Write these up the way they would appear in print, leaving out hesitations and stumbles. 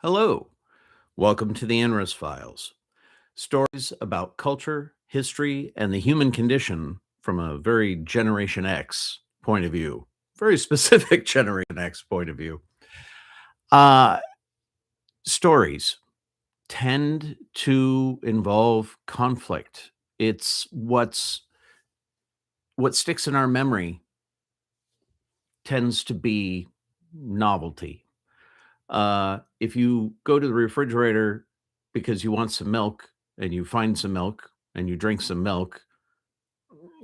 Hello, welcome to the Inris Files. Stories about culture, history, and the human condition from a very Generation X point of view, very specific Generation X point of view. Uh, Stories tend to involve conflict. It's what sticks in our memory tends to be novelty. If you go to the refrigerator because you want some milk and you find some milk and you drink some milk,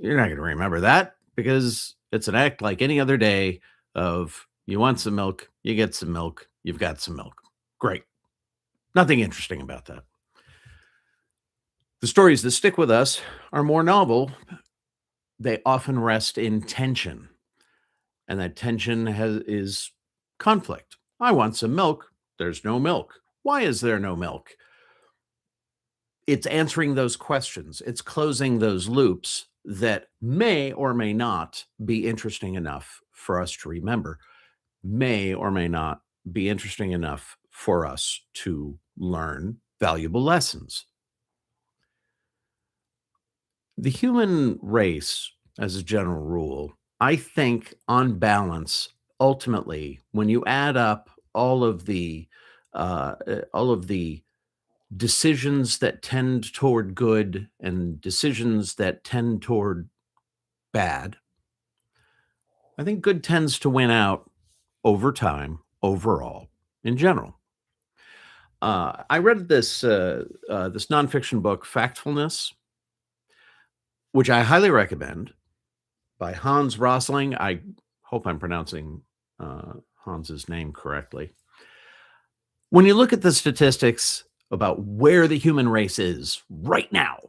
you're not going to remember that because it's an act like any other day of you want some milk, you get some milk, you've got some milk. Great. Nothing interesting about that. The stories that stick with us are more novel. They often rest in tension, and that tension is conflict. I want some milk. There's no milk. Why is there no milk? It's answering those questions. It's closing those loops that may or may not be interesting enough for us to remember, may or may not be interesting enough for us to learn valuable lessons. The human race, as a general rule, I think on balance, ultimately, when you add up all of the decisions that tend toward good and decisions that tend toward bad, I think good tends to win out over time, overall, in general. I read this nonfiction book, Factfulness, which I highly recommend, by Hans Rosling. I hope I'm pronouncing Hans's name correctly. When you look at the statistics about where the human race is right now,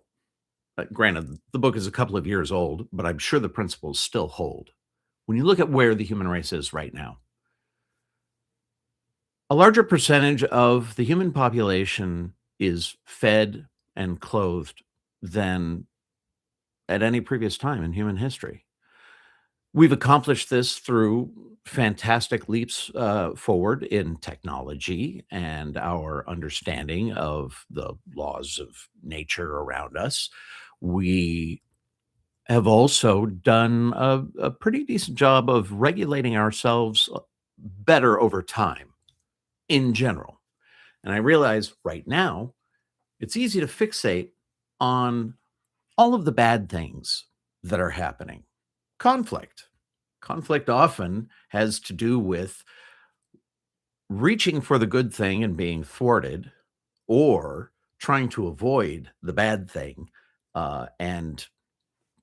granted, the book is a couple of years old, but I'm sure the principles still hold. When you look at where the human race is right now, a larger percentage of the human population is fed and clothed than at any previous time in human history. We've accomplished this through fantastic leaps forward in technology and our understanding of the laws of nature around us. We have also done a pretty decent job of regulating ourselves better over time in general. And I realize right now it's easy to fixate on all of the bad things that are happening. Conflict. Conflict often has to do with reaching for the good thing and being thwarted, or trying to avoid the bad thing. And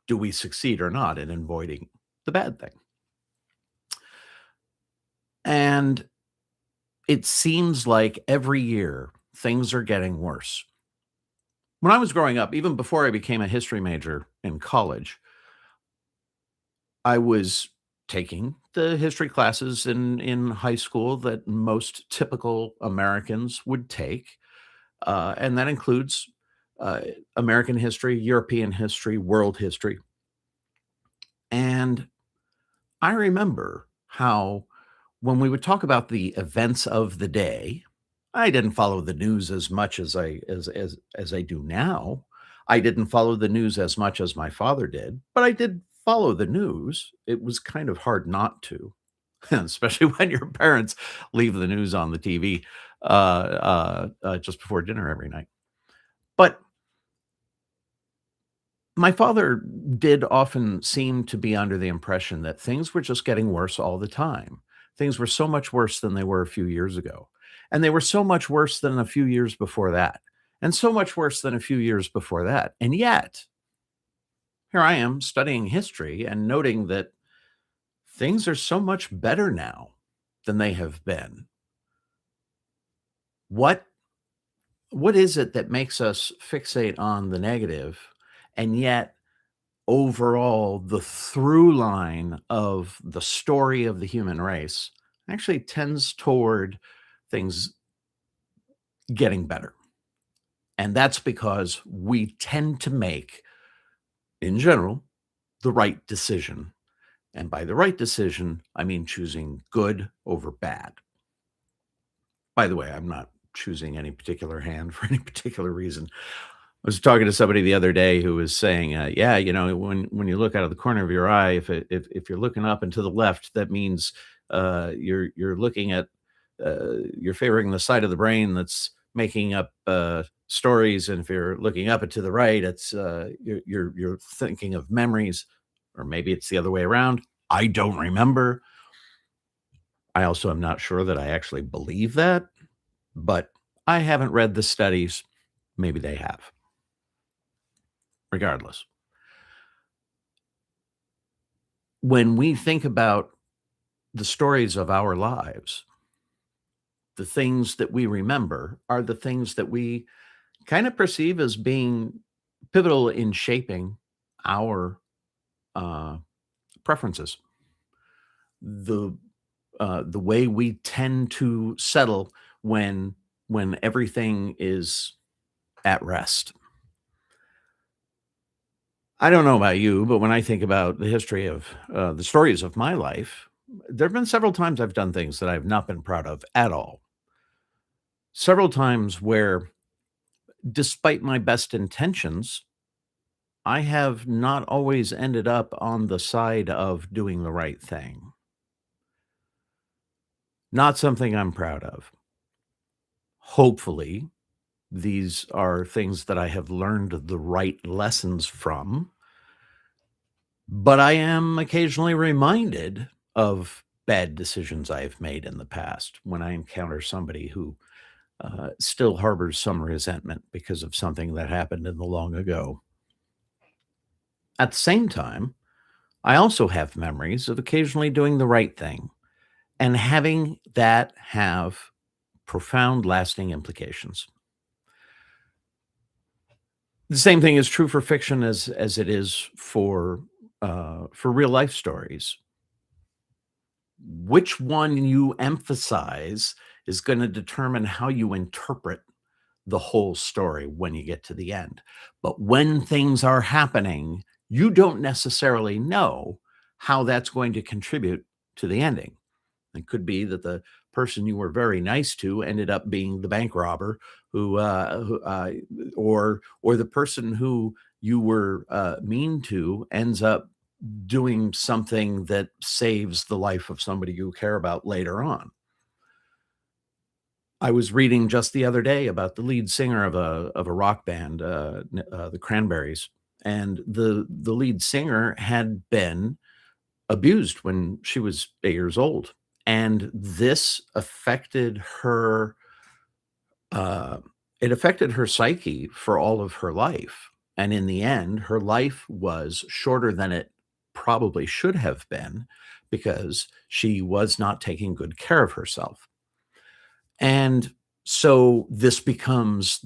do we succeed or not in avoiding the bad thing? And it seems like every year things are getting worse. When I was growing up, even before I became a history major in college, I was taking the history classes in high school that most typical Americans would take, and that includes uh, American history, European history, world history. And I remember how when we would talk about the events of the day, I didn't follow the news as much as I do now. I didn't follow the news as much as my father did, but I did follow the news. It was kind of hard not to, especially when your parents leave the news on the TV just before dinner every night. But my father did often seem to be under the impression that things were just getting worse all the time. Things were so much worse than they were a few years ago. And they were so much worse than a few years before that. And so much worse than a few years before that. And yet, here I am studying history and noting that things are so much better now than they have been. What what is it that makes us fixate on the negative, and yet overall, the through line of the story of the human race actually tends toward things getting better? And that's because we tend to make, in general, the right decision. And by the right decision, I mean choosing good over bad. By the way, I'm not choosing any particular hand for any particular reason. I was talking to somebody the other day who was saying, "Yeah, when you look out of the corner of your eye, if you're looking up and to the left, that means you're looking at you're favoring the side of the brain that's making up stories, and if you're looking up and to the right, it's you're thinking of memories, or maybe it's the other way around. I don't remember. I also am not sure that I actually believe that, but I haven't read the studies. Maybe they have. Regardless, when we think about the stories of our lives, the things that we remember are the things that we kind of perceive as being pivotal in shaping our uh, preferences, the the way we tend to settle when everything is at rest. I don't know about you, but when I think about the history of the stories of my life, there have been several times I've done things that I've not been proud of at all. Several times where, despite my best intentions, I have not always ended up on the side of doing the right thing. Not something I'm proud of. Hopefully, these are things that I have learned the right lessons from, but I am occasionally reminded of bad decisions I have made in the past when I encounter somebody who still harbors some resentment because of something that happened in the long ago. At the same time, I also have memories of occasionally doing the right thing and having that have profound, lasting implications. The same thing is true for fiction as it is for real life stories. Which one you emphasize is going to determine how you interpret the whole story when you get to the end. But when things are happening, you don't necessarily know how that's going to contribute to the ending. It could be that the person you were very nice to ended up being the bank robber or the person who you were mean to ends up doing something that saves the life of somebody you care about later on. I was reading just the other day about the lead singer of a rock band, the Cranberries, and the lead singer had been abused when she was 8 years old, and this affected her, uh, it affected her psyche for all of her life, and in the end, her life was shorter than it probably should have been because she was not taking good care of herself, and so this becomes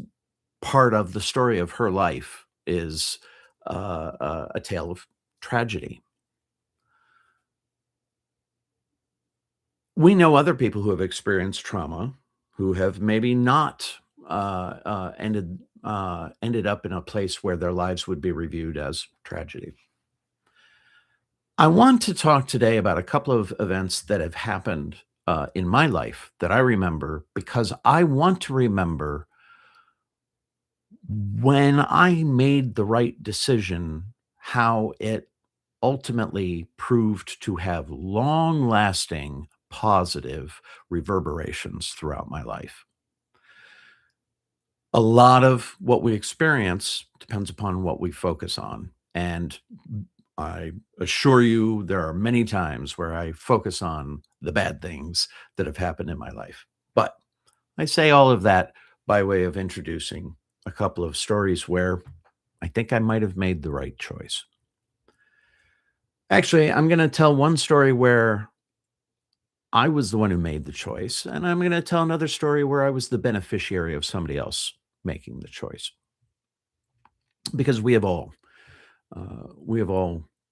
part of the story of her life is, a tale of tragedy. We know other people who have experienced trauma, who have maybe not, ended up in a place where their lives would be reviewed as tragedy. I want to talk today about a couple of events that have happened, in my life that I remember because I want to remember when I made the right decision, how it ultimately proved to have long-lasting positive reverberations throughout my life. A lot of what we experience depends upon what we focus on, and I assure you there are many times where I focus on the bad things that have happened in my life. But I say all of that by way of introducing a couple of stories where I think I might have made the right choice. Actually, I'm gonna tell one story where I was the one who made the choice, and I'm gonna tell another story where I was the beneficiary of somebody else making the choice. Because we have all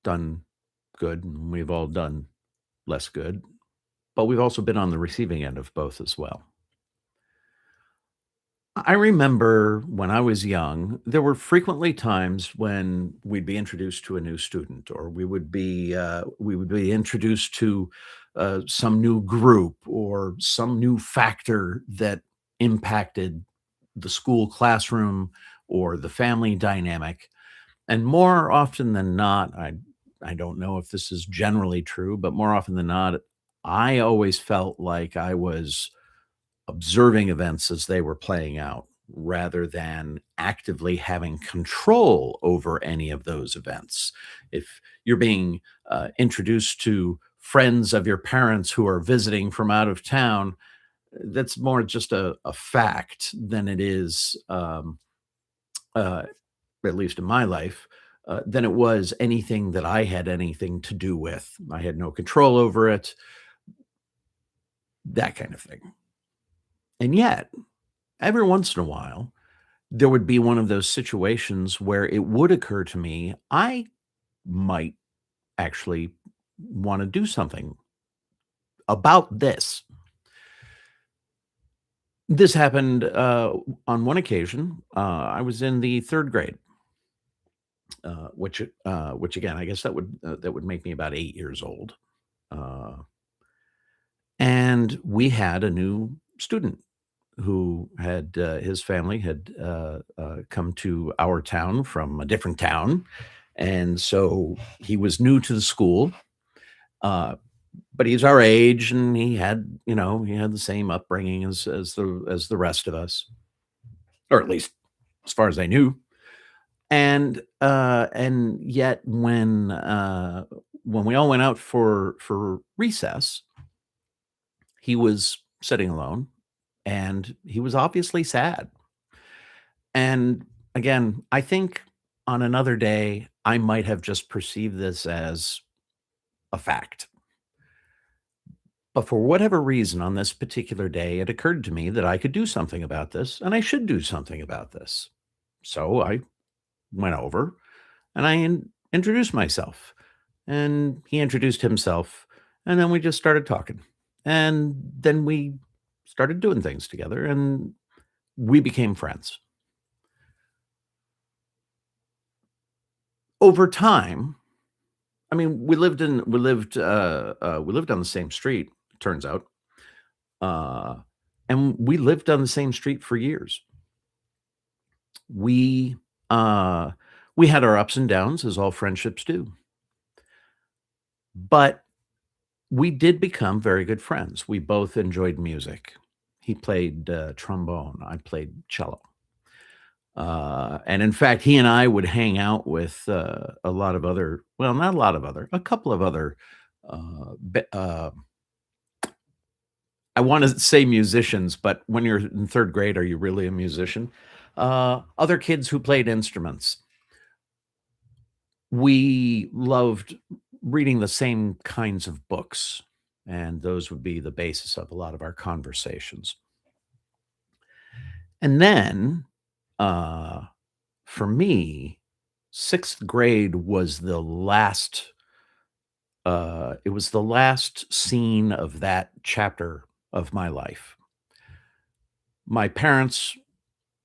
done good, and we've all done less good, but we've also been on the receiving end of both as well. I remember when I was young, there were frequently times when we'd be introduced to a new student, or we would be introduced to some new group or some new factor that impacted the school classroom or the family dynamic. And more often than not, I don't know if this is generally true, but more often than not, I always felt like I was observing events as they were playing out rather than actively having control over any of those events. If you're being introduced to friends of your parents who are visiting from out of town, that's more just a fact than it is, uh, at least in my life, than it was anything that I had anything to do with. I had no control over it, that kind of thing. And yet, every once in a while, there would be one of those situations where it would occur to me, I might actually want to do something about this. This happened on one occasion. I was in the third grade, which again, I guess that would make me about 8 years old. Uh, and we had a new student who had his family had come to our town from a different town, and so he was new to the school. Uh, but he's our age, and he had the same upbringing as the rest of us, or at least as far as I knew. And yet when we all went out for recess, he was sitting alone, and he was obviously sad. And again, I think on another day, I might have just perceived this as a fact. But for whatever reason, on this particular day, it occurred to me that I could do something about this, and I should do something about this. So I went over and introduced myself, and he introduced himself, and then we just started talking. And then we started doing things together, and we became friends. Over time, I mean, we lived on the same street, turns out, uh, and we lived on the same street for years. We, uh, we had our ups and downs, as all friendships do, but we did become very good friends. We both enjoyed music. He played, trombone, I played cello. And in fact, he and I would hang out with, a lot of other, well, not a lot of other, a couple of other, b I wanna say musicians, but when you're in 3rd grade, are you really a musician? Other kids who played instruments. We loved reading the same kinds of books, and those would be the basis of a lot of our conversations. And then, uh, for me, 6th grade was the last scene of that chapter of my life. My parents,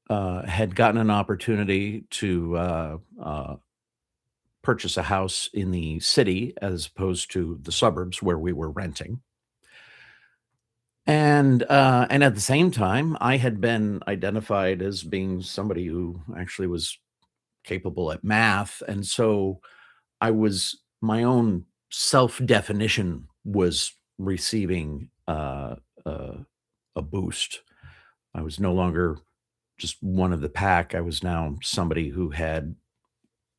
had gotten an opportunity to, purchase a house in the city as opposed to the suburbs where we were renting. And at the same time, I had been identified as being somebody who actually was capable at math, and so I was my own self-definition was receiving, uh, a boost. I was no longer just one of the pack. I was now somebody who had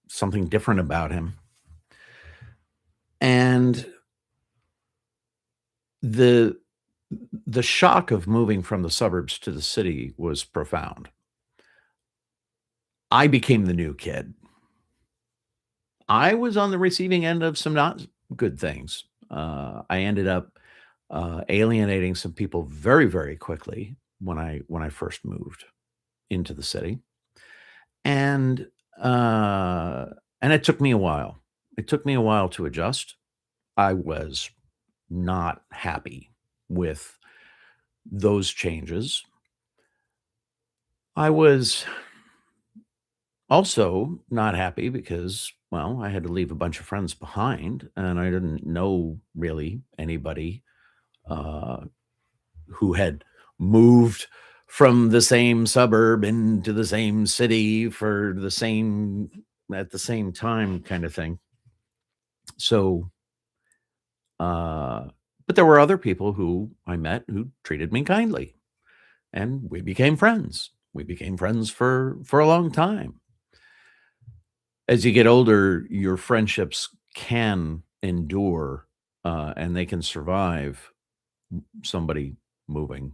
something different about him. And the the shock of moving from the suburbs to the city was profound. I became the new kid. I was on the receiving end of some not good things. I ended up alienating some people very, very quickly when I first moved into the city, and uh, and it took me a while. It took me a while to adjust. I was not happy with those changes. I was also not happy because, well, I had to leave a bunch of friends behind, and I didn't know really anybody uh, who had moved from the same suburb into the same city at the same time kind of thing. So, uh, but there were other people who I met who treated me kindly, and we became friends. We became friends for a long time. As you get older, your friendships can endure, and they can survive somebody moving,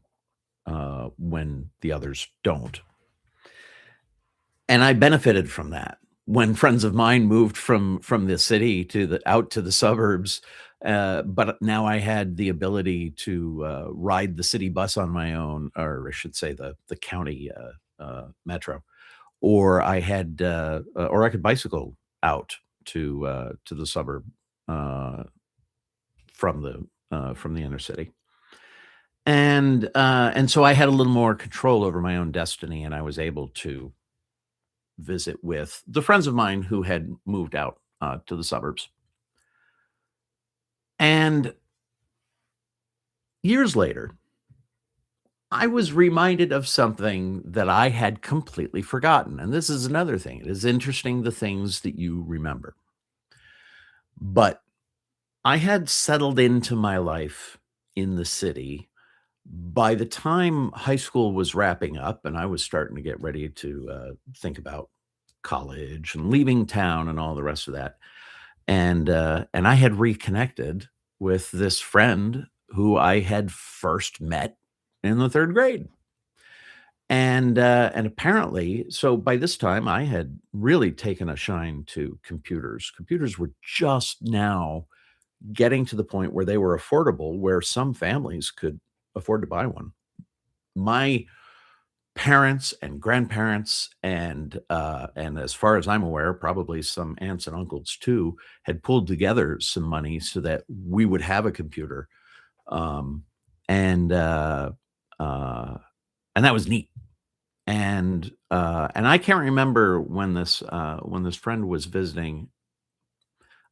when the others don't. And I benefited from that. When friends of mine moved from the city to the out to the suburbs, but now I had the ability to, ride the city bus on my own, or I should say the county, metro, or I could bicycle out to the suburb, uh, from the inner city. And so I had a little more control over my own destiny, and I was able to visit with the friends of mine who had moved out, to the suburbs. And years later, I was reminded of something that I had completely forgotten, and this is another thing. It is interesting the things that you remember. But I had settled into my life in the city by the time high school was wrapping up and I was starting to get ready to, think about college and leaving town and all the rest of that. And I had reconnected with this friend who I had first met in the 3rd grade. And apparently, so by this time, I had really taken a shine to computers. Computers were just now getting to the point where they were affordable, where some families could afford to buy one. My parents and grandparents and as far as I'm aware, probably some aunts and uncles too, had pulled together some money so that we would have a computer. Um, and uh, and that was neat. And I can't remember when this friend was visiting.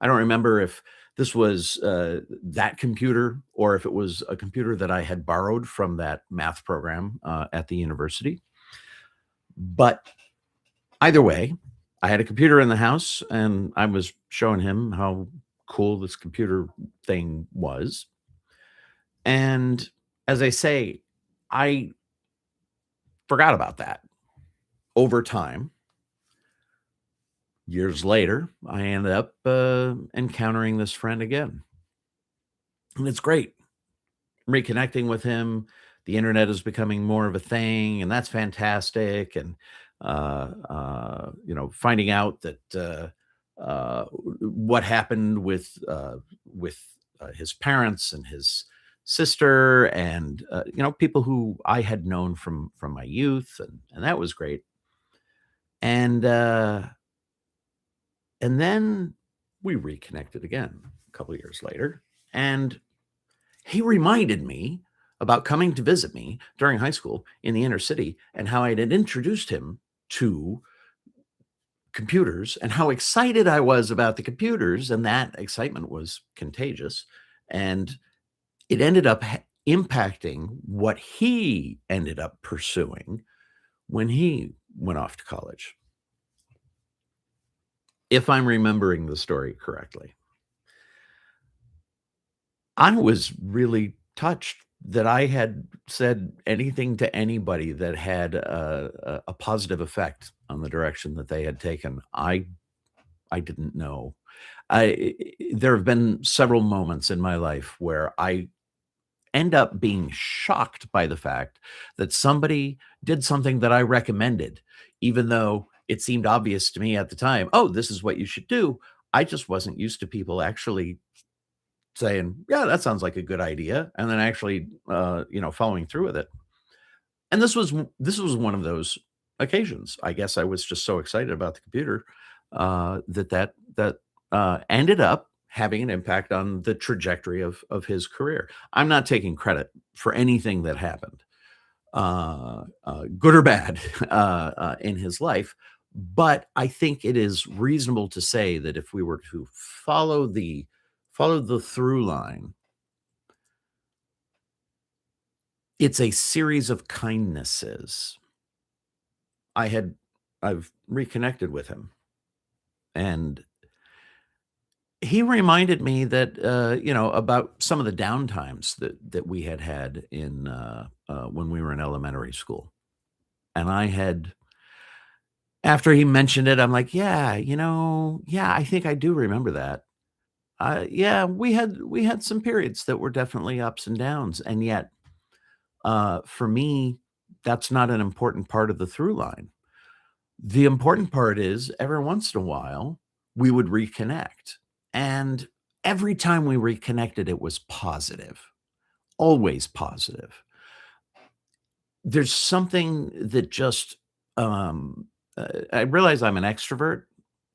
I don't remember if this was, that computer or if it was a computer that I had borrowed from that math program, at the university. But either way, I had a computer in the house, and I was showing him how cool this computer thing was. And as I say, I forgot about that over time. Years later, I ended up, encountering this friend again, and it's great. Reconnecting with him. The internet is becoming more of a thing, and that's fantastic. And finding out that what happened with his parents and his sister, and people who I had known from my youth, and that was great. And and then we reconnected again a couple years later, and he reminded me about coming to visit me during high school in the inner city and how I had introduced him to computers and how excited I was about the computers, and that excitement was contagious. And it ended up impacting what he ended up pursuing when he went off to college, if I'm remembering the story correctly. I was really touched that I had said anything to anybody that had a positive effect on the direction that they had taken. I didn't know. There have been several moments in my life where I end up being shocked by the fact that somebody did something that I recommended, even though it seemed obvious to me at the time, "Oh, this is what you should do." I just wasn't used to people actually saying, "Yeah, that sounds like a good idea," and then actually, following through with it. And this was one of those occasions. I guess I was just so excited about the computer, that ended up having an impact on the trajectory of his career. I'm not taking credit for anything that happened, good or bad, in his life, but I think it is reasonable to say that if we were to follow the through line, It's a series of kindnesses. I had I've reconnected with him, and he reminded me that, about some of the downtimes that we had in, when we were in elementary school, and I had after he mentioned it, I'm like, "Yeah, yeah, I think I do remember that." Yeah, we had some periods that were definitely ups and downs, and yet, for me, that's not an important part of the through line. The important part is every once in a while, we would reconnect, and every time we reconnected, it was positive, always positive. There's something that just, I realize I'm an extrovert.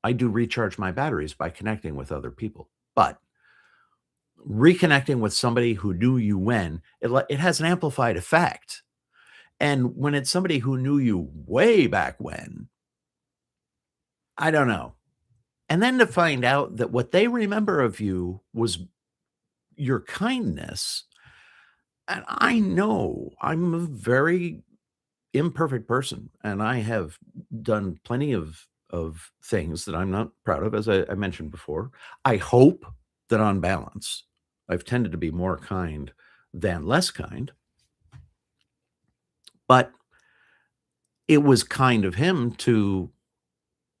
I do recharge my batteries by connecting with other people, but reconnecting with somebody who knew you when, it has an amplified effect, and when it's somebody who knew you way back when, I don't know. And then to find out that what they remember of you was your kindness, and I know I'm a very imperfect person, and I have done plenty of things that I'm not proud of, as I mentioned before. I hope that on balance, I've tended to be more kind than less kind, but it was kind of him to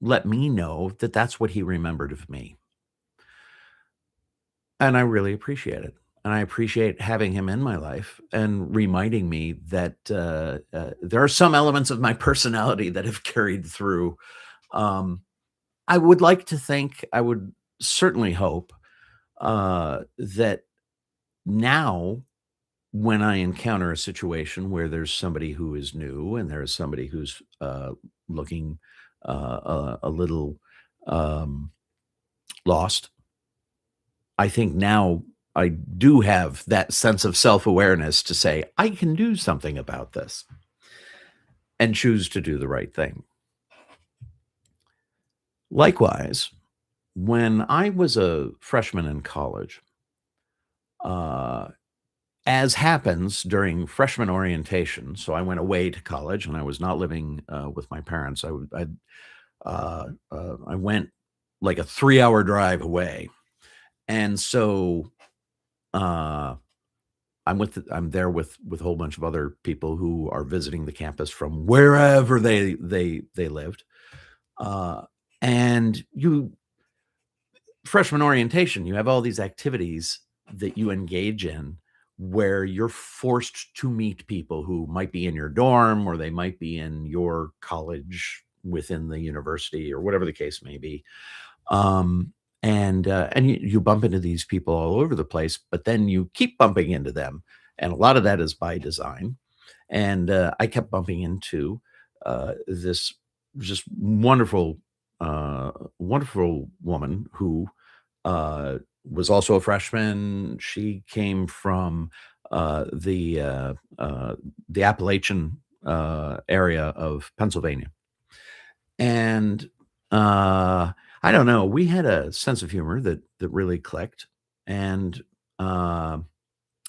let me know that that's what he remembered of me. And I really appreciate it. And I appreciate having him in my life and reminding me that, there are some elements of my personality that have carried through. Um, I would like to think, I would certainly hope, that now when I encounter a situation where there's somebody who is new and there's somebody who's, looking, a little, um, lost, I think now I do have that sense of self-awareness to say, "I can do something about this," and choose to do the right thing. Likewise, when I was a freshman in college, uh, as happens during freshman orientation, so I went away to college and I was not living, with my parents. I went like a 3-hour drive away, and so, uh I'm there with a whole bunch of other people who are visiting the campus from wherever they lived. Uh, and you freshman orientation, you have all these activities that you engage in where you're forced to meet people who might be in your dorm or they might be in your college within the university or whatever the case may be. Um, and you bump into these people all over the place, but then you keep bumping into them, and a lot of that is by design. And I kept bumping into this just wonderful woman who was also a freshman. She came from uh, the uh, uh, the Appalachian area of Pennsylvania, and, I don't know, we had a sense of humor that really clicked, and, uh,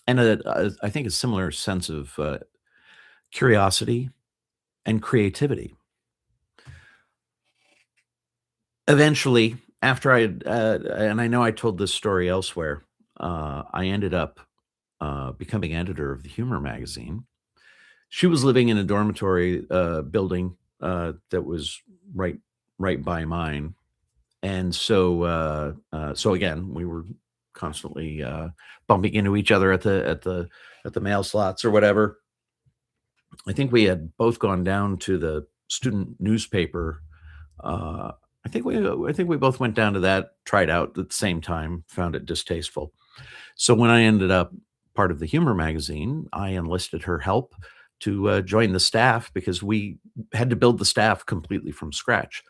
I think a similar sense of, curiosity and creativity. Eventually, after I had, and I know I told this story elsewhere, I ended up, becoming editor of the humor magazine. She was living in a dormitory, building, that was right right by mine. And so, so again, we were constantly bumping into each other at the mail slots or whatever. I think we had both gone down to the student newspaper. Uh, I think we both went down to that, tried out at the same time, found it distasteful. So when I ended up part of the humor magazine, I enlisted her help to join the staff because we had to build the staff completely from scratch.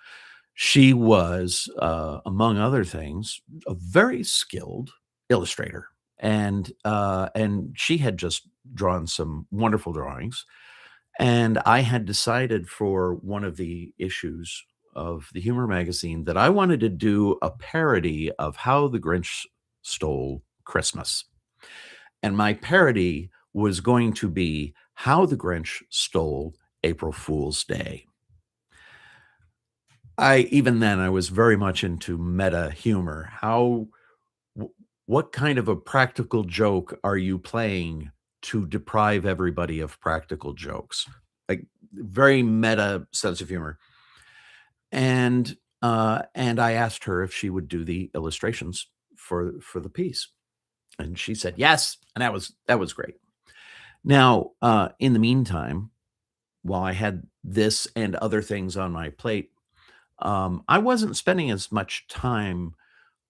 She was, among other things, a very skilled illustrator, and she had just drawn some wonderful drawings, and I had decided for one of the issues of the humor magazine that I wanted to do a parody of How the Grinch Stole Christmas, and my parody was going to be How the Grinch Stole April Fool's Day. Even then, I was very much into meta humor. Wh what kind of a practical joke are you playing to deprive everybody of practical jokes? Like, very meta sense of humor. And I asked her if she would do the illustrations for the piece, and she said yes, and that was great. Now, in the meantime, while I had this and other things on my plate, I wasn't spending as much time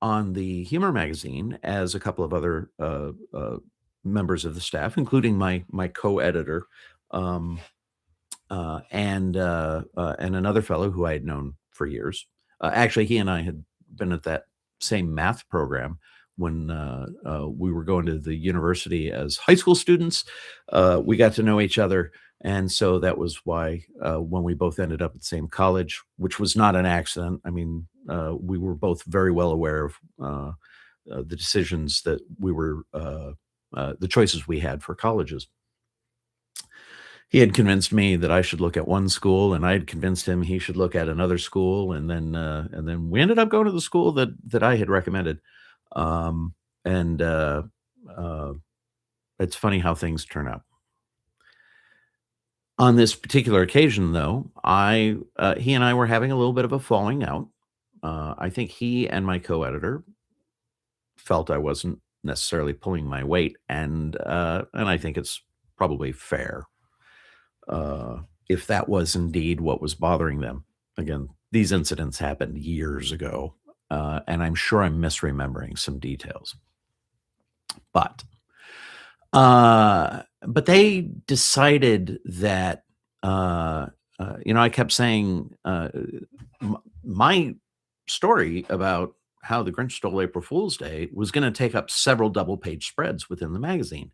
on the humor magazine as a couple of other members of the staff, including my co-editor, um, and another fellow who I had known for years. Actually, he and I had been at that same math program when we were going to the university as high school students. We got to know each other, and so that was why when we both ended up at the same college, which was not an accident. I mean, we were both very well aware of the decisions that we were, the choices we had for colleges. He had convinced me that I should look at one school, and I had convinced him he should look at another school, and then we ended up going to the school that I had recommended. Um, and uh, it's funny how things turn out. On this particular occasion, though, he and I were having a little bit of a falling out. I think he and my co-editor felt I wasn't necessarily pulling my weight, and I think it's probably fair. uh, if that was indeed what was bothering them. Again, these incidents happened years ago, and I'm sure I'm misremembering some details. But but they decided that I kept saying my story about how the Grinch stole April Fool's Day was going to take up several double page spreads within the magazine.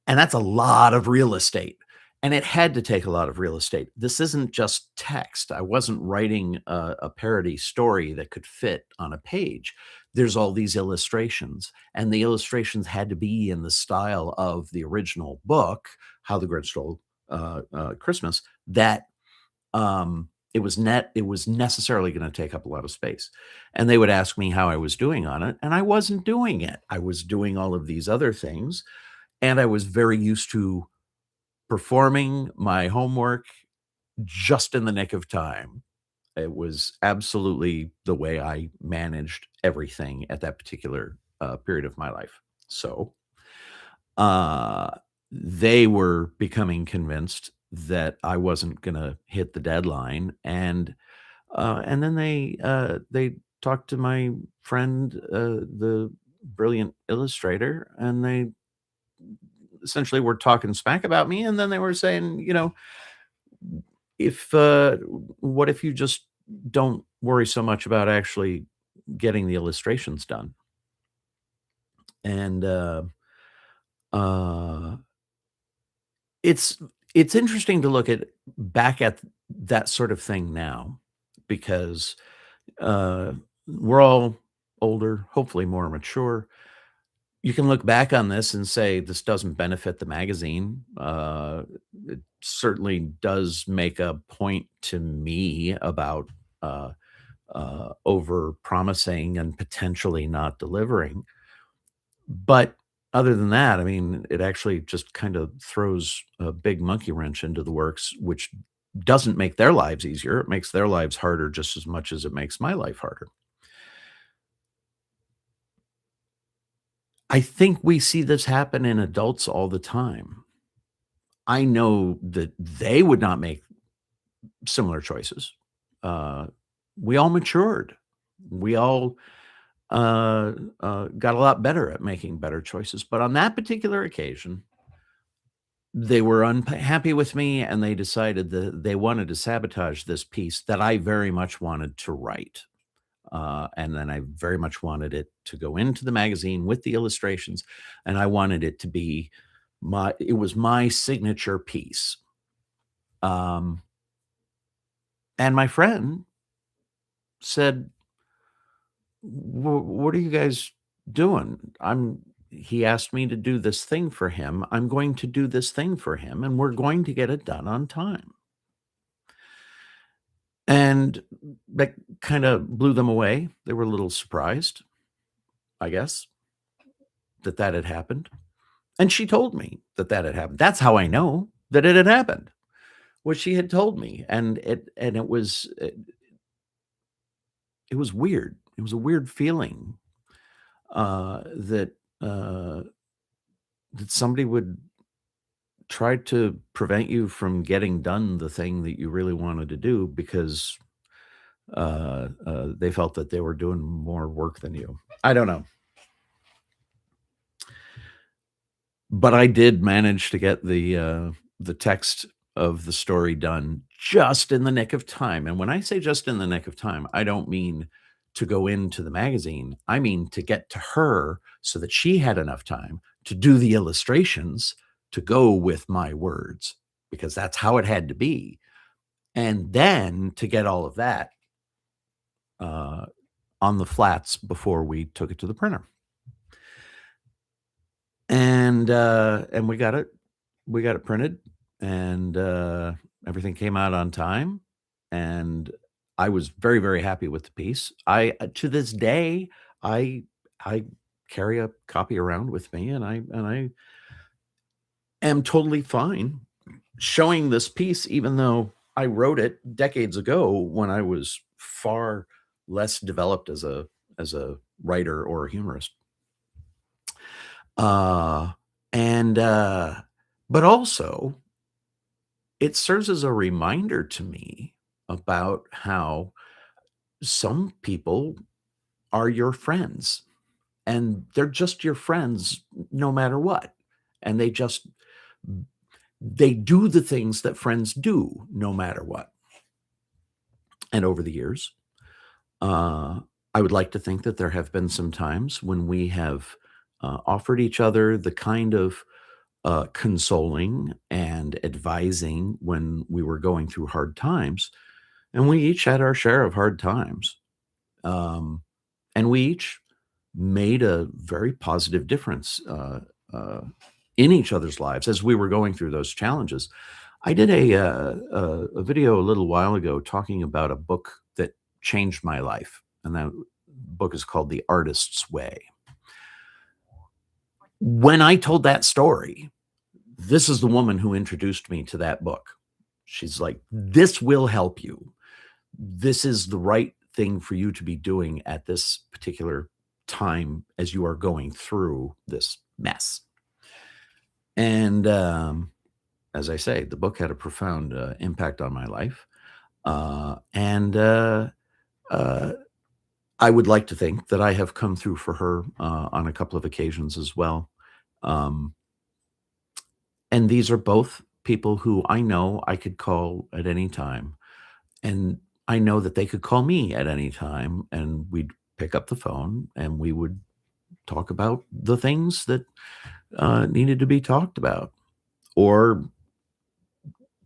And that's a lot of real estate, and it had to take a lot of real estate. This isn't just text. I wasn't writing a parody story that could fit on a page. There's all these illustrations, and the illustrations had to be in the style of the original book, How the Grinch Stole Christmas, that it was necessarily gonna take up a lot of space. And they would ask me how I was doing on it, and I wasn't doing it. I was doing all of these other things, and I was very used to performing my homework just in the nick of time. It was absolutely the way I managed everything at that particular, period of my life. So, uh, they were becoming convinced that I wasn't gonna hit the deadline, and then they talked to my friend, the brilliant illustrator, and they essentially were talking smack about me, and then they were saying, if what if you just don't worry so much about actually getting the illustrations done? And uh, it's it's interesting to look at back at that sort of thing now, because uh, we're all older, hopefully more mature. You can look back on this and say, "This doesn't benefit the magazine." It certainly does make a point to me about, uh, over-promising and potentially not delivering. But other than that, I mean, it actually just kind of throws a big monkey wrench into the works, which doesn't make their lives easier. It makes their lives harder just as much as it makes my life harder. I think we see this happen in adults all the time. I know that they would not make similar choices. Uh, we all matured. We all got a lot better at making better choices. But on that particular occasion, they were unhappy with me, and they decided that they wanted to sabotage this piece that I very much wanted to write. And then I very much wanted it to go into the magazine with the illustrations, and I wanted it to be it was my signature piece. Um, and my friend said, What are you guys doing? I'm he asked me to do this thing for him. I'm going to do this thing for him, and we're going to get it done on time. And that kind of blew them away. They were a little surprised, I guess, that that had happened. And she told me that that had happened. That's how I know that it had happened. What she had told me, and it was weird. It was a weird feeling that that somebody would try to prevent you from getting done the thing that you really wanted to do because they felt that they were doing more work than you. I don't know. But I did manage to get the text of the story done just in the nick of time, and when I say just in the nick of time, I don't mean to go into the magazine, I mean to get to her so that she had enough time to do the illustrations to go with my words, because that's how it had to be, and then to get all of that, uh, on the flats before we took it to the printer. And we got it printed, and everything came out on time, and I was very, very happy with the piece. To this day, I I carry a copy around with me, and I am totally fine showing this piece, even though I wrote it decades ago when I was far less developed as a writer or a humorist. Uh, and, but also it serves as a reminder to me about how some people are your friends, and they're just your friends no matter what. And they do the things that friends do no matter what. And over the years, uh, I would like to think that there have been some times when we have offered each other the kind of consoling and advising when we were going through hard times. And we each had our share of hard times. Um, and we each made a very positive difference uh, in each other's lives as we were going through those challenges. I did a video a little while ago talking about a book that changed my life. And that book is called The Artist's Way. When I told that story, this is the woman who introduced me to that book. She's like, "This will help you. This is the right thing for you to be doing at this particular time as you are going through this mess." And as I say, the book had a profound impact on my life. And uh, I would like to think that I have come through for her on a couple of occasions as well. Um, And these are both people who I know I could call at any time, and I know that they could call me at any time, and we'd pick up the phone, and we would talk about the things that, needed to be talked about, or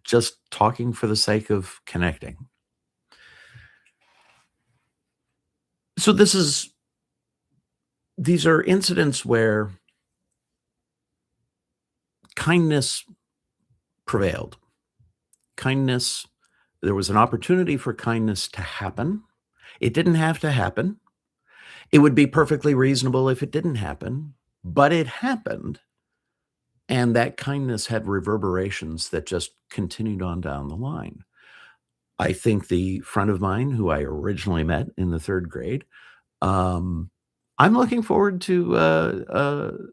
just talking for the sake of connecting. So these are incidents where kindness prevailed. Kindness There was an opportunity for kindness to happen. It didn't have to happen. It would be perfectly reasonable if it didn't happen, but it happened, and that kindness had reverberations that just continued on down the line. I think the friend of mine who I originally met in the 3rd grade, um, I'm looking forward to,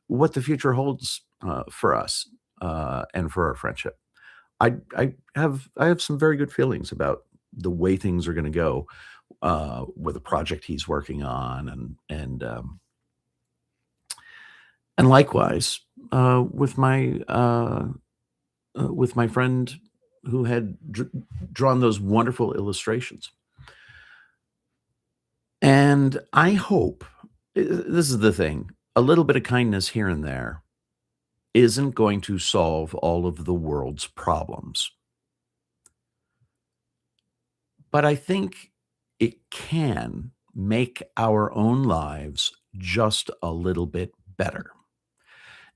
what the future holds, for us, and for our friendship. I have some very good feelings about the way things are gonna go, with a project he's working on, and likewise, with my friend who had drawn those wonderful illustrations. And I hope this is the thing, a little bit of kindness here and there isn't going to solve all of the world's problems, but I think it can make our own lives just a little bit better,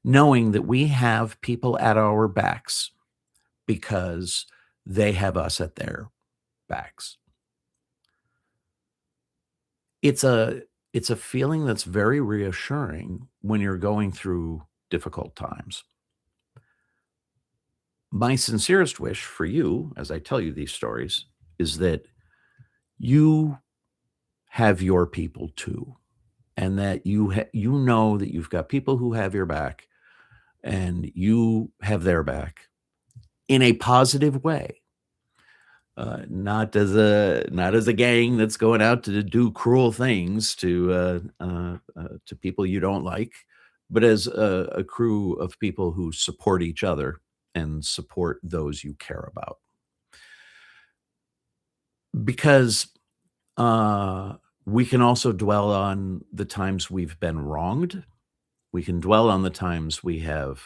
knowing that we have people at our backs because they have us at their backs. It's a it's a feeling that's very reassuring when you're going through difficult times. My sincerest wish for you, as I tell you these stories, is that you have your people too, and that you know that you've got people who have your back, and you have their back in a positive way. Not as a gang that's going out to do cruel things to people you don't like, but as a crew of people who support each other and support those you care about. Because we can also dwell on the times we've been wronged. We can dwell on the times we have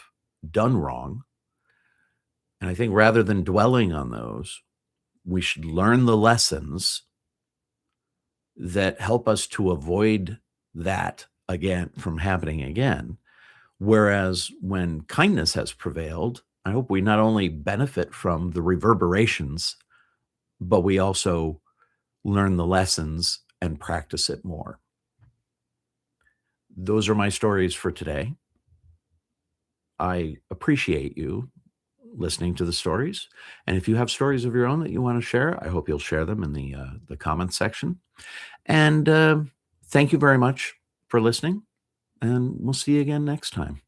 done wrong. And I think rather than dwelling on those, we should learn the lessons that help us to avoid that again from happening again. Whereas when kindness has prevailed, I hope we not only benefit from the reverberations, but we also learn the lessons and practice it more. Those are my stories for today. I appreciate you listening to the stories. And if you have stories of your own that you want to share, I hope you'll share them in the comments section. And thank you very much for listening. And we'll see you again next time.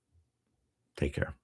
Take care.